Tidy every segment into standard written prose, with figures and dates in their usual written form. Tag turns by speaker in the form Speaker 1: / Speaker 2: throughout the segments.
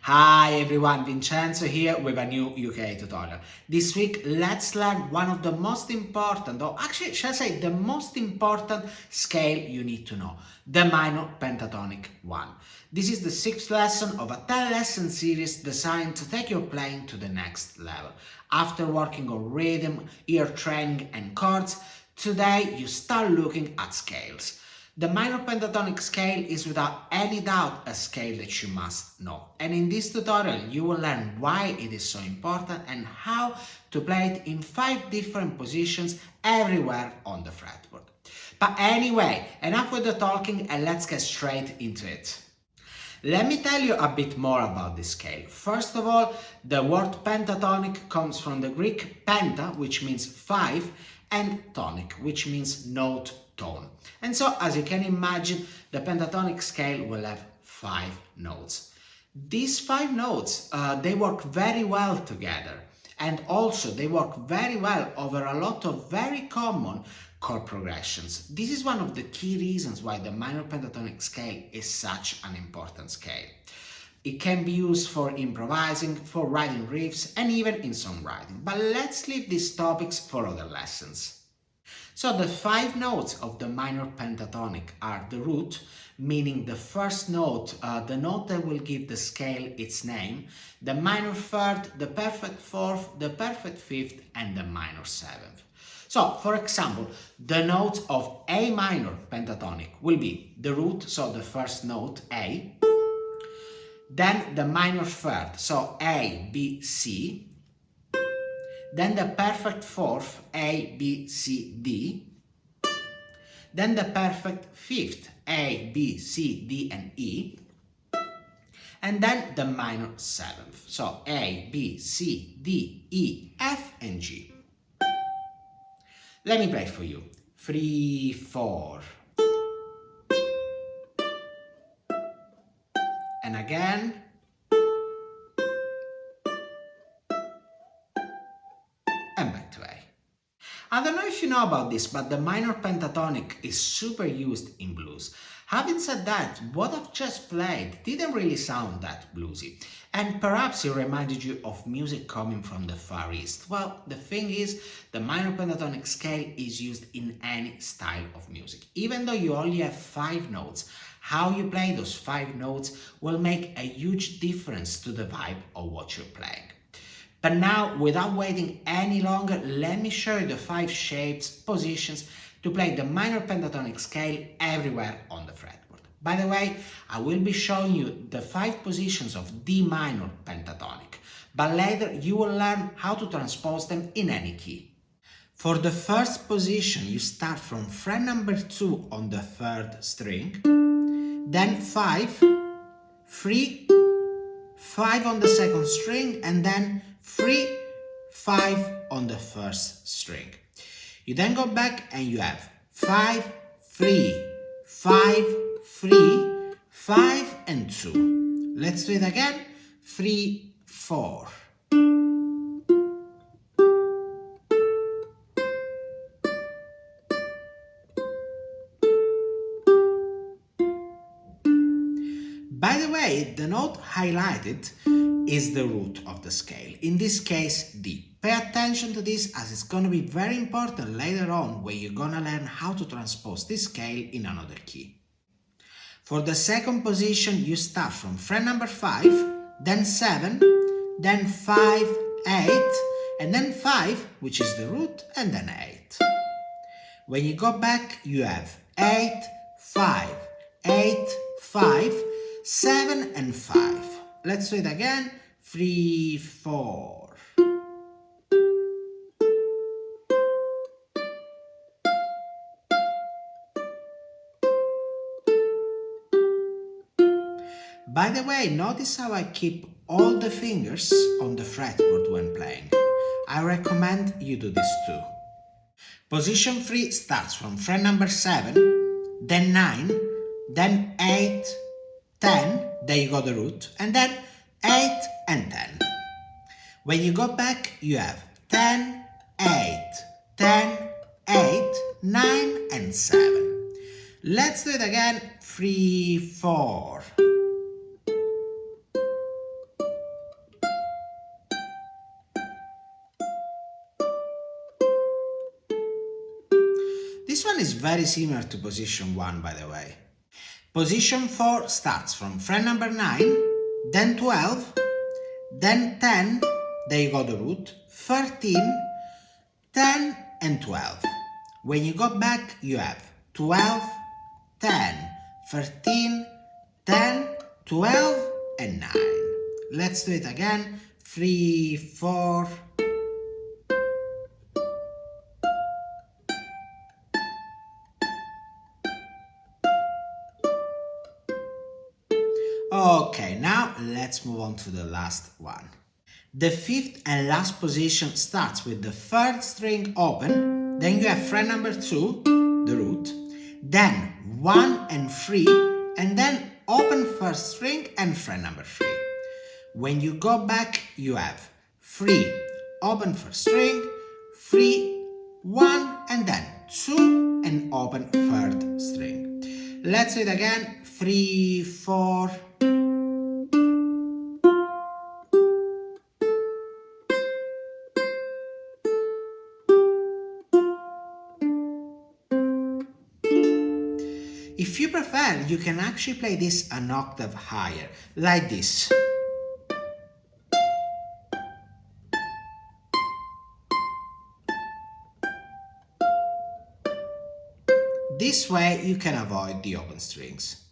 Speaker 1: Hi everyone, Vincenzo here with a new UK tutorial. This week, let's learn one of the most important, or actually, shall I say, the most important scale you need to know, the minor pentatonic one. This is the sixth lesson of a 10-lesson series designed to take your playing to the next level. After working on rhythm, ear training, and chords, today you start looking at scales. The minor pentatonic scale is without any doubt a scale that you must know. And in this tutorial you will learn why it is so important and how to play it in 5 different positions everywhere on the fretboard. But anyway, enough with the talking and let's get straight into it. Let me tell you a bit more about this scale. First of all, the word pentatonic comes from the Greek penta, which means 5, and tonic, which means note, tone. And so, as you can imagine, the pentatonic scale will have 5 notes. These 5 notes, they work very well together. And also, they work very well over a lot of very common chord progressions. This is one of the key reasons why the minor pentatonic scale is such an important scale. It can be used for improvising, for writing riffs, and even in songwriting. But let's leave these topics for other lessons. So the 5 notes of the minor pentatonic are the root, meaning the first note, the note that will give the scale its name, the minor third, the perfect fourth, the perfect fifth, and the minor seventh. So, for example, the note of A minor pentatonic will be the root, so the first note, A, then the minor third, so A, B, C, then the perfect fourth, A, B, C, D, then the perfect fifth, A, B, C, D, and E, and then the minor seventh, so A, B, C, D, E, F, and G. Let me play for you. 3, 4. And again. And back to A. I don't know if you know about this, but the minor pentatonic is super used in blues. Having said that, what I've just played didn't really sound that bluesy, and perhaps it reminded you of music coming from the Far East. Well, the thing is, the minor pentatonic scale is used in any style of music. Even though you only have 5 notes, how you play those 5 notes will make a huge difference to the vibe of what you're playing. But now, without waiting any longer, let me show you the 5 shapes, positions to play the minor pentatonic scale everywhere on the fretboard. By the way, I will be showing you the 5 positions of D minor pentatonic, but later you will learn how to transpose them in any key. For the first position, you start from fret number 2 on the 3rd string, then 5, 3, 5 on the 2nd string, and then 3, 5 on the 1st string. You then go back and you have 5, 3, 5, 3, 5, and 2. Let's do it again. 3, 4. By the way, the note highlighted is the root of the scale, in this case D. Pay attention to this as it's going to be very important later on when you're going to learn how to transpose this scale in another key. For the second position, you start from fret number 5, then 7, then 5, 8, and then 5, which is the root, and then 8. When you go back, you have 8, 5, 8, 5, 7, and 5. Let's do it again. 3, 4. By the way, notice how I keep all the fingers on the fretboard when playing. I recommend you do this too. Position 3 starts from fret number 7, then 9, then 8, 10, there you got the root, and then 8 and 10. When you go back, you have 10, 8, 10, 8, 9, and 7. Let's do it again. 3, 4. This one is very similar to position 1, by the way. Position 4 starts from fret number 9, then 12, then 10, there you go the root, 13, 10 and 12. When you go back, you have 12, 10, 13, 10, 12 and 9. Let's do it again. 3, 4. Okay, now let's move on to the last one. The fifth and last position starts with the third string open, then you have fret number 2, the root, then 1 and 3, and then open first string and fret number 3. When you go back, you have 3, open first string, 3, 1, and then 2 and open third string. Let's do it again. 3, 4. If you prefer, you can actually play this an octave higher, like this. This way you can avoid the open strings.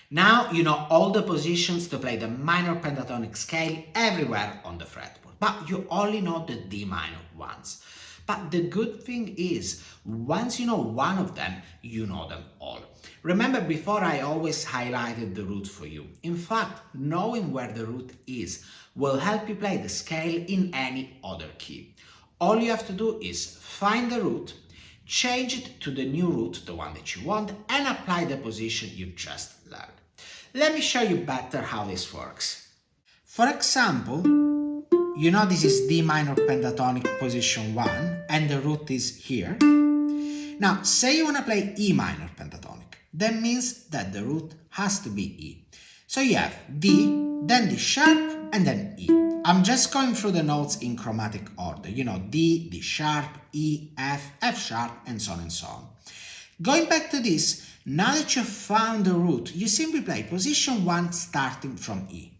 Speaker 1: Now you know all the positions to play the minor pentatonic scale everywhere on the fretboard, but you only know the D minor ones. But the good thing is, once you know one of them, you know them all. Remember, before I always highlighted the root for you. In fact, knowing where the root is will help you play the scale in any other key. All you have to do is find the root, change it to the new root, the one that you want, and apply the position you've just learned. Let me show you better how this works. For example, you know this is D minor pentatonic position 1 and the root is here. Now, say you want to play E minor pentatonic. That means that the root has to be E. So you have D, then D sharp, and then E. I'm just going through the notes in chromatic order. You know, D, D sharp, E, F, F sharp, and so on and so on. Going back to this, now that you've found the root, you simply play position 1 starting from E.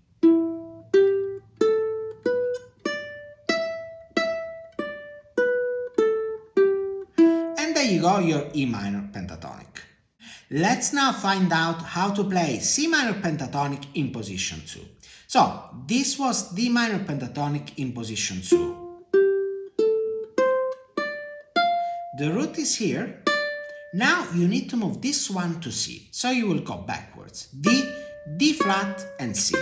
Speaker 1: And there you go, your E minor pentatonic. Let's now find out how to play C minor pentatonic in position 2. So, this was D minor pentatonic in position 2. The root is here. Now you need to move this one to C. So you will go backwards. D, D flat, and C.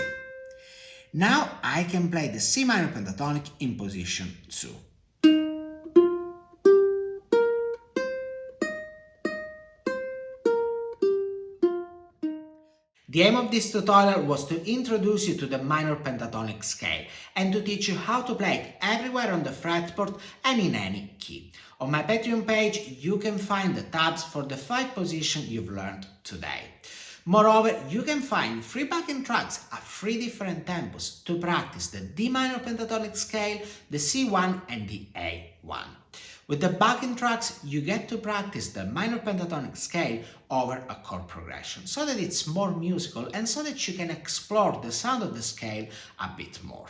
Speaker 1: Now I can play the C minor pentatonic in position 2. The aim of this tutorial was to introduce you to the minor pentatonic scale and to teach you how to play it everywhere on the fretboard and in any key. On my Patreon page, you can find the tabs for the 5 positions you've learned today. Moreover, you can find 3 backing tracks at 3 different tempos to practice the D minor pentatonic scale, the C1 and the A1. With the backing tracks, you get to practice the minor pentatonic scale over a chord progression so that it's more musical and so that you can explore the sound of the scale a bit more.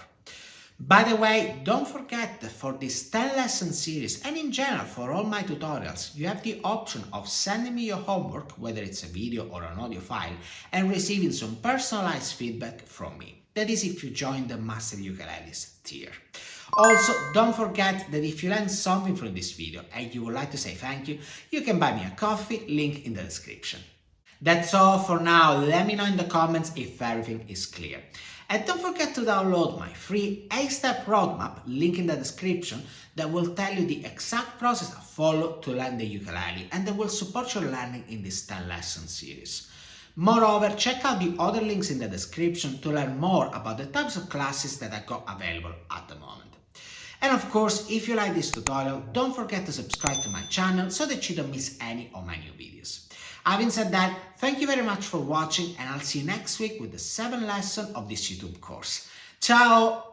Speaker 1: By the way, don't forget that for this 10 lesson series and in general for all my tutorials, you have the option of sending me your homework, whether it's a video or an audio file, and receiving some personalized feedback from me. That is if you join the Master Ukuleles tier. Also, don't forget that if you learned something from this video and you would like to say thank you, you can buy me a coffee, link in the description. That's all for now. Let me know in the comments if everything is clear. And don't forget to download my free 8-step roadmap, link in the description, that will tell you the exact process I follow to learn the ukulele and that will support your learning in this 10 lesson series. Moreover, check out the other links in the description to learn more about the types of classes that I got available at the moment. And of course, if you like this tutorial, don't forget to subscribe to my channel so that you don't miss any of my new videos. Having said that, thank you very much for watching and I'll see you next week with the 7th lesson of this YouTube course. Ciao!